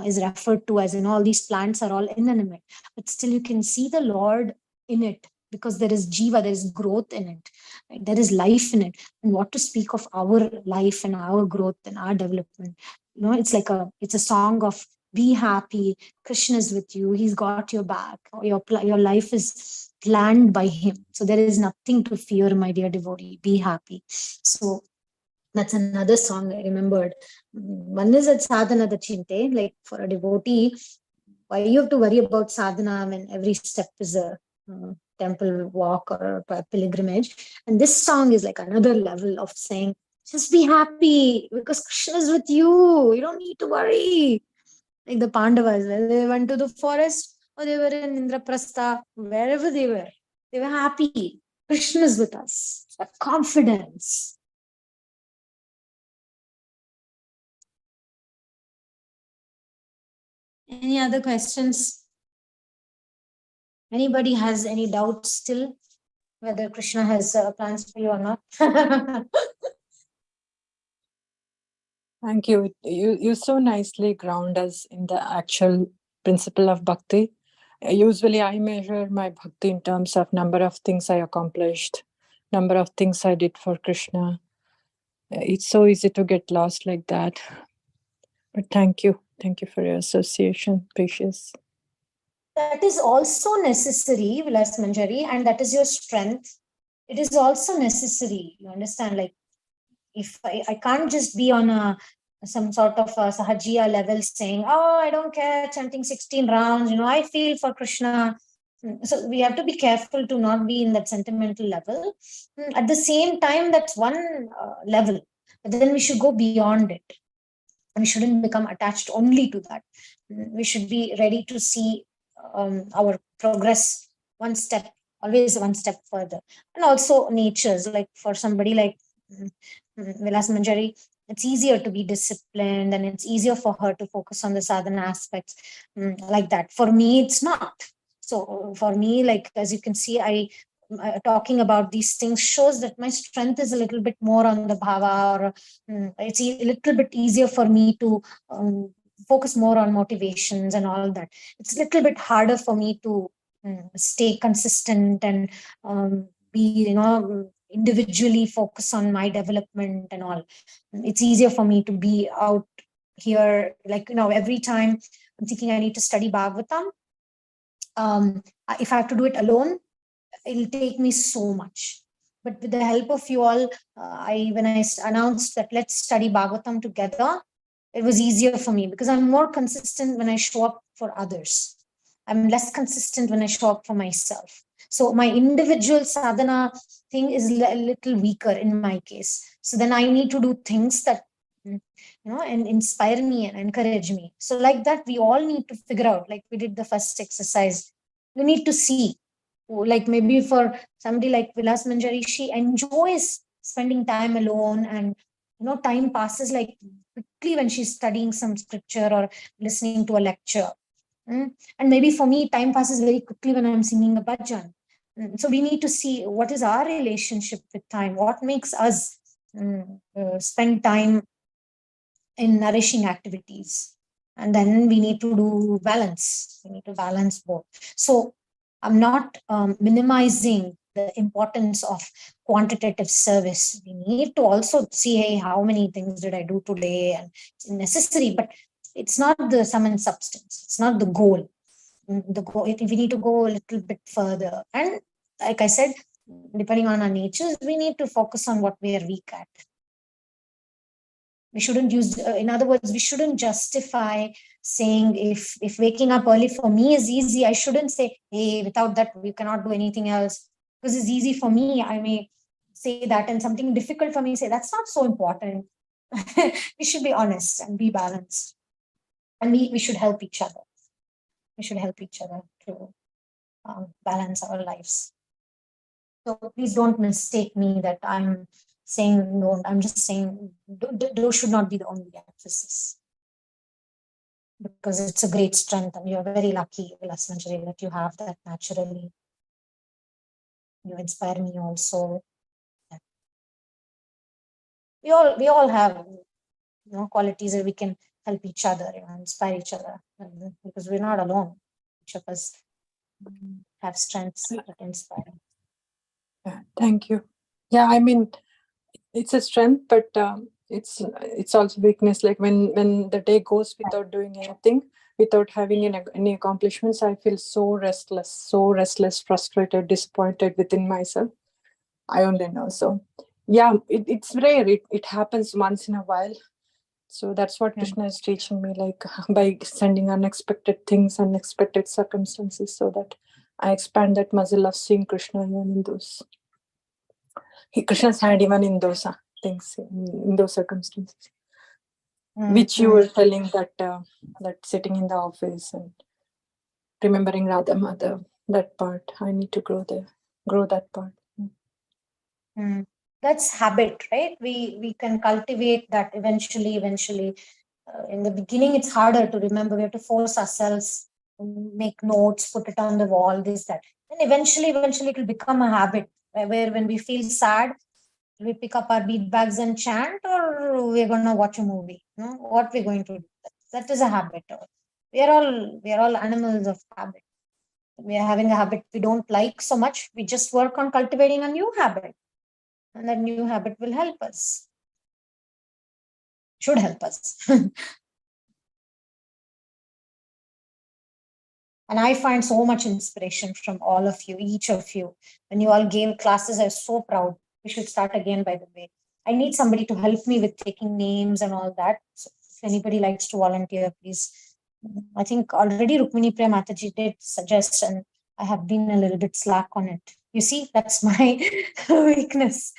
is referred to as in all these plants are all inanimate, but still you can see the Lord in it, because there is jiva, there is growth in it, right? There is life in it. And what to speak of our life and our growth and our development? It's a song of be happy. Krishna is with you. He's got your back. Your life is planned by him. So there is nothing to fear, my dear devotee. Be happy. So that's another song I remembered. One is at sadhana the chinte, like for a devotee, why you have to worry about sadhana when every step is a temple walk or a pilgrimage? And this song is like another level of saying, just be happy because Krishna is with you. You don't need to worry. Like the Pandavas, whether they went to the forest or they were in Indraprastha, wherever they were happy. Krishna is with us. That confidence. Any other questions? Anybody has any doubts still whether Krishna has plans for you or not? Thank you. You so nicely ground us in the actual principle of bhakti. Usually I measure my bhakti in terms of number of things I accomplished, number of things I did for Krishna. It's so easy to get lost like that. But thank you. Thank you for your association, precious. That is also necessary, Vilas Manjari, and that is your strength. It is also necessary. You understand? Like, if I can't just be on some sort of a sahajiya level saying, oh, I don't care, chanting 16 rounds, I feel for Krishna. So we have to be careful to not be in that sentimental level. At the same time, that's one level, but then we should go beyond it. We shouldn't become attached only to that. We should be ready to see our progress always one step further. And also natures, like for somebody like Vilas Manjari, it's easier to be disciplined and it's easier for her to focus on the sadhana aspects like that. For me, it's not. So for me, like, as you can see, talking about these things shows that my strength is a little bit more on the bhava, or it's a little bit easier for me to focus more on motivations and all that. It's a little bit harder for me to stay consistent and be, individually focus on my development and all. It's easier for me to be out here, like, every time I'm thinking I need to study Bhagavatam. If I have to do it alone, it'll take me so much. But with the help of you all, when I announced that let's study Bhagavatam together, it was easier for me because I'm more consistent when I show up for others. I'm less consistent when I show up for myself. So my individual sadhana thing is a little weaker in my case. So then I need to do things that, and inspire me and encourage me. So like that, we all need to figure out, like we did the first exercise, we need to see like maybe for somebody like Vilas Manjari, she enjoys spending time alone, and time passes like quickly when she's studying some scripture or listening to a lecture. And maybe for me, time passes very quickly when I'm singing a bhajan. So we need to see what is our relationship with time, what makes us spend time in nourishing activities. And then we need to do balance. We need to balance both. So I'm not minimizing the importance of quantitative service. We need to also see, hey, how many things did I do today? And it's necessary, but it's not the sum and substance. It's not the goal. The goal, if we need to go a little bit further. And like I said, depending on our natures, we need to focus on what we are weak at. We shouldn't use, in other words, we shouldn't justify saying if waking up early for me is easy, I shouldn't say, hey, without that we cannot do anything else because it's easy for me. I may say that, and something difficult for me, say that's not so important. We should be honest and be balanced, and we should help each other. We should help each other to balance our lives. So please don't mistake me that I'm saying no. I'm just saying those should not be the only emphasis, because it's a great strength, and you're very lucky, Vilas Manjari, that you have that naturally. You inspire me also. We all have qualities that we can help each other, inspire each other, because we're not alone. Each of us have strengths that inspire. Yeah, thank you. Yeah, I mean, it's a strength, but it's also weakness. Like when the day goes without doing anything, without having any accomplishments, I feel so restless, frustrated, disappointed within myself. I only know. So yeah, it's rare. It happens once in a while. So that's what Krishna is teaching me, like by sending unexpected things, unexpected circumstances, so that I expand that muscle of seeing Krishna even in those. Krishna's hand even in those things, in those circumstances. Which you were telling that sitting in the office and remembering Radha Mother, that part, I need to grow that part. That's habit, right? We can cultivate that eventually. In the beginning, it's harder to remember. We have to force ourselves, make notes, put it on the wall, this, that. And eventually it will become a habit where when we feel sad, we pick up our bead bags and chant, or we're going to watch a movie. What we're going to do. That is a habit. We are all animals of habit. We are having a habit we don't like so much. We just work on cultivating a new habit. And that new habit will help us. Should help us. And I find so much inspiration from all of you, each of you. When you all gave classes, I was so proud. We should start again, by the way. I need somebody to help me with taking names and all that. So if anybody likes to volunteer, please. I think already Rukmini Priya Mataji did suggest, and I have been a little bit slack on it. You see, that's my weakness.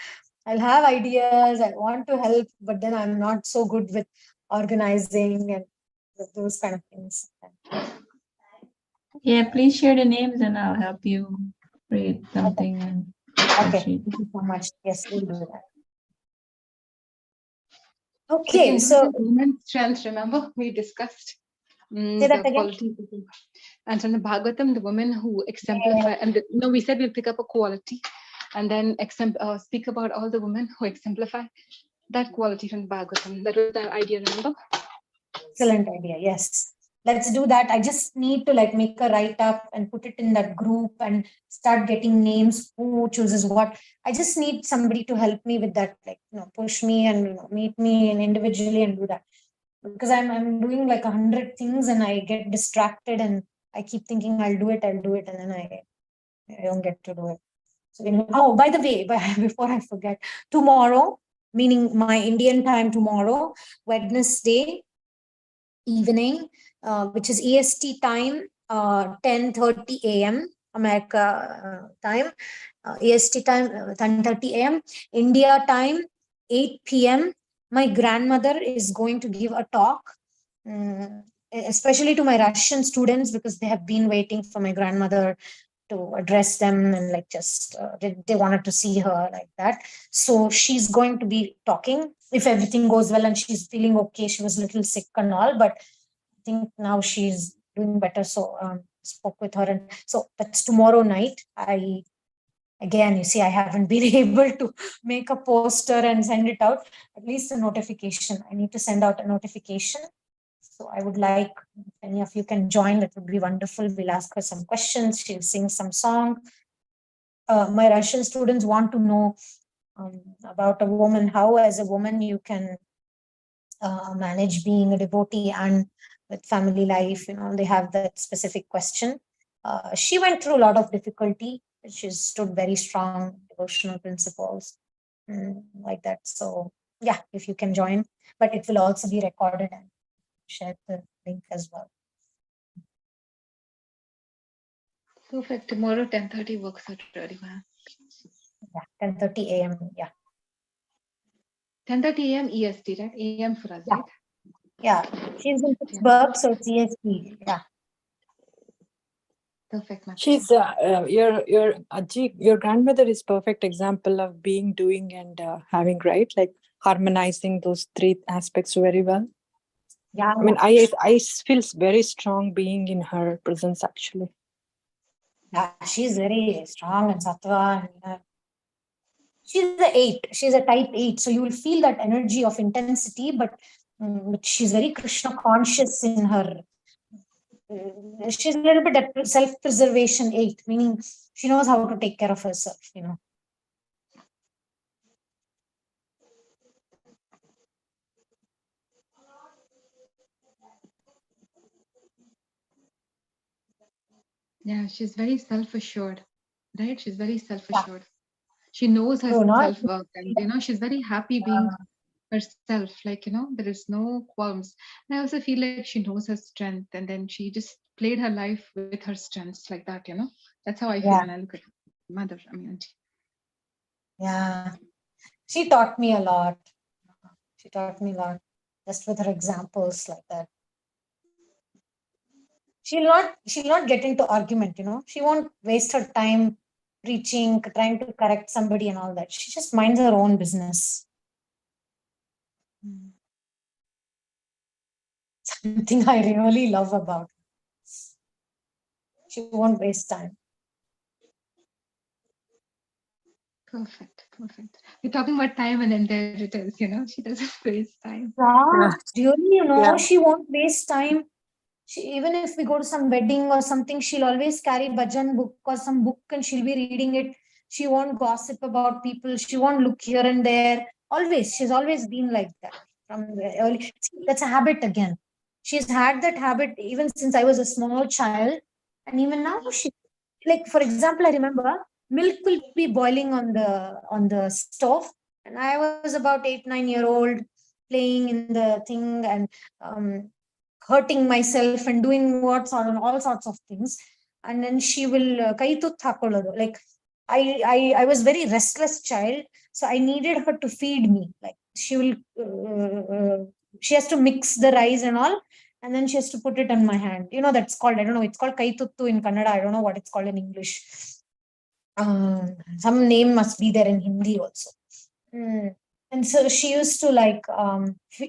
I'll have ideas, I want to help, but then I'm not so good with organizing and those kind of things. Yeah, please share the names and I'll help you create something. Okay, thank you so much. Yes, we'll do that. Okay, so women's strength, remember we discussed say that the again. qualities. And from the Bhagavatam, the women who exemplify, and we said we'll pick up a quality and then speak about all the women who exemplify that quality from the Bhagavatam. That was the idea, remember? Excellent idea. Yes, let's do that. I just need to make a write up and put it in that group and start getting names, who chooses what. I just need somebody to help me with that, push me and meet me and individually and do that, because I'm doing 100 things and I get distracted and I keep thinking I'll do it, and then I don't get to do it. So, by the way, before I forget, tomorrow, meaning my Indian time tomorrow, Wednesday evening, which is EST time, 10:30 a.m. America time, EST time 10:30 a.m. India time 8 p.m. My grandmother is going to give a talk, especially to my Russian students, because they have been waiting for my grandmother to address them, and like just they wanted to see her like that. So she's going to be talking if everything goes well, and she's feeling okay. She was a little sick and all, but I think now she's doing better. So spoke with her, and so that's tomorrow night. Again, you see, I haven't been able to make a poster and send it out. At least a notification. I need to send out a notification. So I would like if any of you can join. That would be wonderful. We'll ask her some questions. She'll sing some song. My Russian students want to know about a woman, how as a woman you can manage being a devotee and with family life. They have that specific question. She went through a lot of difficulty. She stood very strong devotional principles like that. So yeah, if you can join, but it will also be recorded and share the link as well. Perfect. Tomorrow 10:30 works out really well. Yeah, 10:30 a.m. Yeah. 10:30 a.m. EST, right? AM for us, Yeah. right? Yeah. She's in Pittsburgh, so it's EST. Yeah. Perfect. She's your Ajji, your grandmother is perfect example of being, doing, and having, right? Like harmonizing those three aspects very well. Yeah. I mean, I feel very strong being in her presence actually. Yeah, she's very strong and sattva. And, she's a 8. She's a type 8. So you will feel that energy of intensity, but she's very Krishna conscious in her. She's a little bit self-preservation 8, meaning she knows how to take care of herself. Yeah, she's very self-assured, right? She's very self-assured. She knows her So not self-worth, and she's very happy being herself. Like, there is no qualms. And I also feel like she knows her strength, and then she just played her life with her strengths like that. That's how I feel Yeah. when I look at mother. I mean, auntie. Yeah. She taught me a lot. She taught me a lot just with her examples like that. She'll not get into argument. She won't waste her time preaching, trying to correct somebody and all that. She just minds her own business. Something I really love about her. She won't waste time. Perfect. We're talking about time, and then there it is. She doesn't waste time. Yeah, really, Yeah. she won't waste time. Even if we go to some wedding or something, she'll always carry bhajan book or some book and she'll be reading it. She won't gossip about people. She won't look here and there. Always. She's always been like that from the early. See, that's a habit again. She's had that habit even since I was a small child. And even now she, like, for example, I remember milk will be boiling on the stove. And I was about 8, 9 year old playing in the thing and hurting myself and doing all sorts of things. And then she will kai tooth hakoladu. Like I was very restless child, so I needed her to feed me. Like she will she has to mix the rice and all, and then she has to put it in my hand. That's called, I don't know, it's called kai tuttu in Kannada. I don't know what it's called in English. Some name must be there in Hindi also. And so she used to like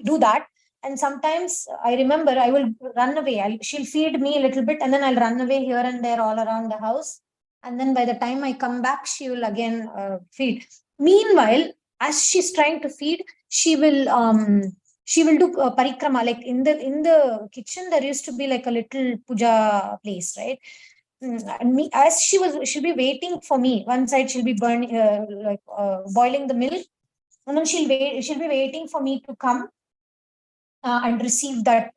do that. And sometimes I remember I will run away. She'll feed me a little bit, and then I'll run away here and there all around the house. And then by the time I come back, she will again feed. Meanwhile, as she's trying to feed, she will do parikrama. Like in the kitchen, there used to be like a little puja place, right? And me, as she'll be waiting for me. One side she'll be boiling the milk, and then she'll be waiting for me to come and receive that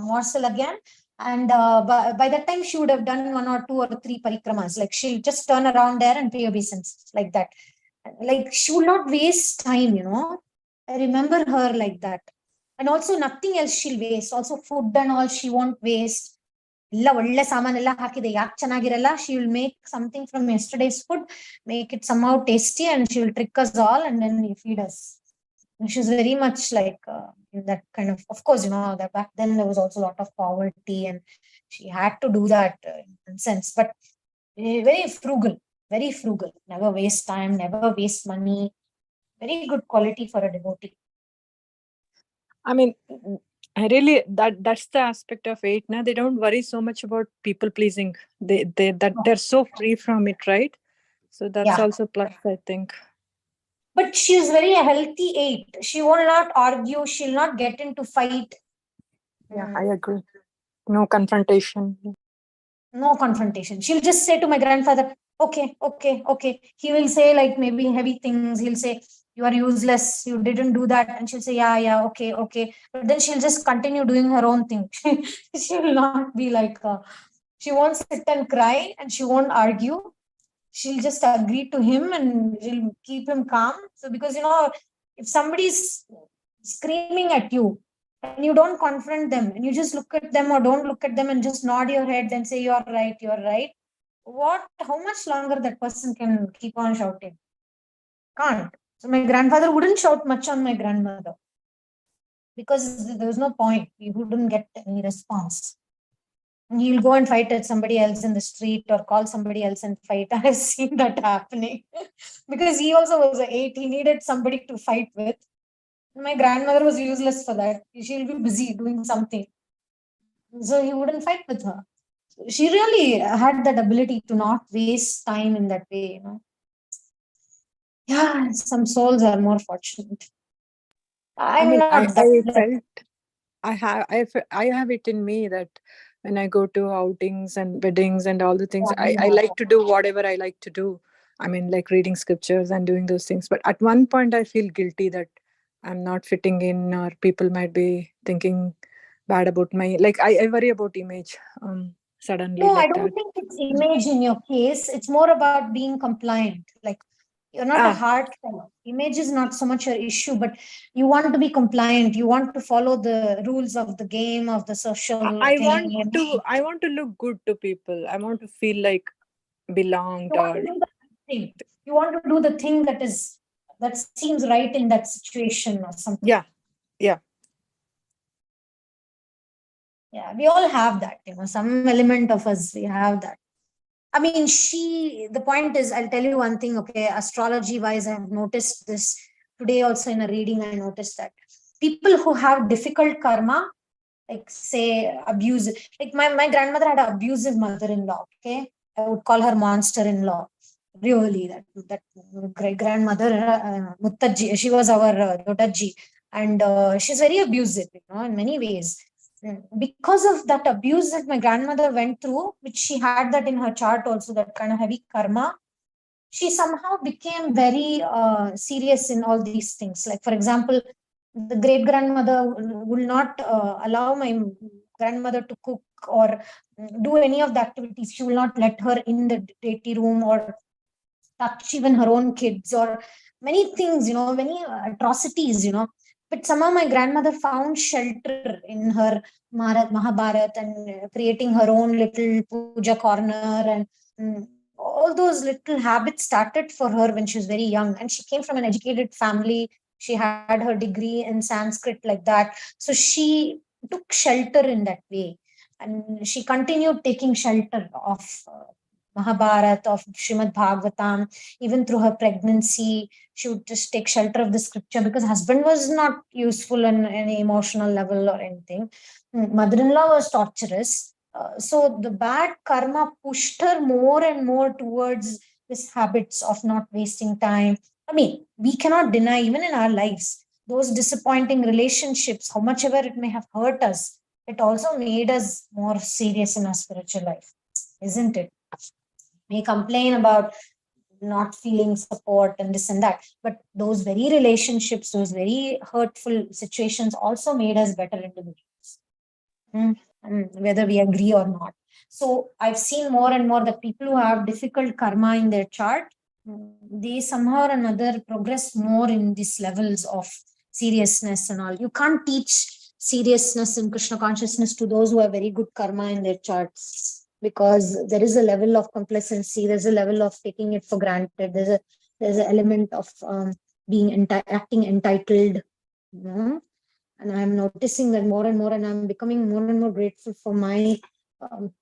morsel again. And by that time, she would have done 1 or 2 or 3 parikramas. Like she'll just turn around there and pay obeisance like that. Like she will not waste time. I remember her like that. And also nothing else she'll waste. Also food and all she won't waste. ಎಲ್ಲ ಒಳ್ಳೆ ಸಾಮಾನೆಲ್ಲ ಹಾಕಿದೆ ಯಾಕೆ ಚೆನ್ನಾಗಿರಲ್ಲ. She will make something from yesterday's food, make it somehow tasty, and she will trick us all and then feed us. She's very much like that kind of course, that back then there was also a lot of poverty and she had to do that in sense. But Very frugal, very frugal. Never waste time, never waste money. Very good quality for a devotee. I mean, I really that's the aspect of it. Now they don't worry so much about people pleasing. They're so free from it, right? So that's Yeah. also plus, I think. But she's very a healthy eight. She will not argue. She'll not get into fight. Yeah, I agree. No confrontation. No confrontation. She'll just say to my grandfather, okay, okay, okay. He will say like maybe heavy things. He'll say, you are useless. You didn't do that. And she'll say, yeah, yeah, okay, okay. But then she'll just continue doing her own thing. She will not be like, she won't sit and cry and she won't argue. She'll just agree to him and she'll keep him calm. So because, if somebody's screaming at you, and you don't confront them and you just look at them or don't look at them and just nod your head and say you're right, how much longer that person can keep on shouting? Can't. So my grandfather wouldn't shout much on my grandmother because there was no point. He wouldn't get any response. And he'll go and fight at somebody else in the street or call somebody else and fight. I've seen that happening because he also was an eight. He needed somebody to fight with. My grandmother was useless for that. She'll be busy doing something. So he wouldn't fight with her. She really had that ability to not waste time in that way. Yeah, some souls are more fortunate. I I'm mean, not that. I felt I have it in me that when I go to outings and weddings and all the things, I like to do whatever I like to do. I mean, like reading scriptures and doing those things. But at one point, I feel guilty that I'm not fitting in, or people might be thinking bad about my. Like I worry about image suddenly No, I like don't that. think it's image in your case. It's more about being compliant. Like you're not a Ah, hard fellow. Image is not so much your issue, but you want to be compliant. You want to follow the rules of the game, of the social I want thing. to. I want to look good to people. I want to feel like belonged You want to or do the thing. You want to do the thing that seems right in that situation or something. yeah, yeah. Yeah, we all have that, some element of us, we have that. I mean, the point is, I'll tell you one thing, okay, astrology wise, I've noticed this today also in a reading. I noticed that people who have difficult karma, like say abuse, like my grandmother had an abusive mother-in-law, okay? I would call her monster-in-law. Really, that great grandmother, Muttaji, she was our Dodaji, and she's very abusive, in many ways. Because of that abuse that my grandmother went through, which she had that in her chart also, that kind of heavy karma, she somehow became very serious in all these things. Like, for example, the great grandmother will not allow my grandmother to cook or do any of the activities. She will not let her in the deity room or touch even her own kids or many things, many atrocities. But somehow my grandmother found shelter in her Mahabharat and creating her own little puja corner, and all those little habits started for her when she was very young. And she came from an educated family. She had her degree in Sanskrit like that. So she took shelter in that way. And she continued taking shelter of Mahabharata, of Srimad Bhagavatam, even through her pregnancy. She would just take shelter of the scripture because husband was not useful on any emotional level or anything. Mother-in-law was torturous. So the bad karma pushed her more and more towards this habits of not wasting time. I mean, we cannot deny, even in our lives, those disappointing relationships, how much ever it may have hurt us, it also made us more serious in our spiritual life, isn't it? We complain about not feeling support and this and that, but those very relationships, those very hurtful situations also made us better individuals. Whether we agree or not. So I've seen more and more that people who have difficult karma in their chart, they somehow or another progress more in these levels of seriousness and all. You can't teach seriousness in Krishna consciousness to those who have very good karma in their charts, because there is a level of complacency, there's a level of taking it for granted, there's an element of being acting entitled. And I'm noticing that more and more, and I'm becoming more and more grateful for my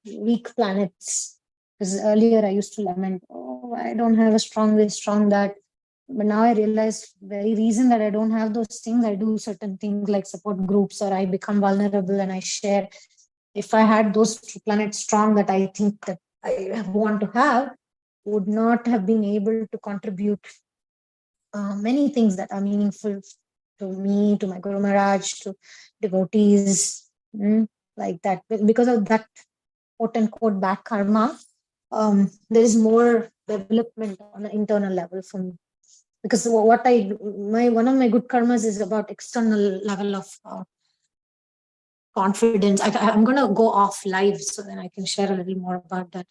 weak planets, Because earlier I used to lament, oh, I don't have a strong this, strong that. But now I realize very reason that I don't have those things, I do certain things like support groups, or I become vulnerable and I share. If I had those two planets strong that I think that I want to have, would not have been able to contribute many things that are meaningful to me, to my Guru Maharaj, to devotees, like that. Because of that quote unquote bad karma, there is more development on an internal level for me. Because what one of my good karmas is about external level of confidence. I'm going to go off live so then I can share a little more about that.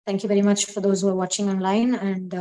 Thank you very much for those who are watching online, and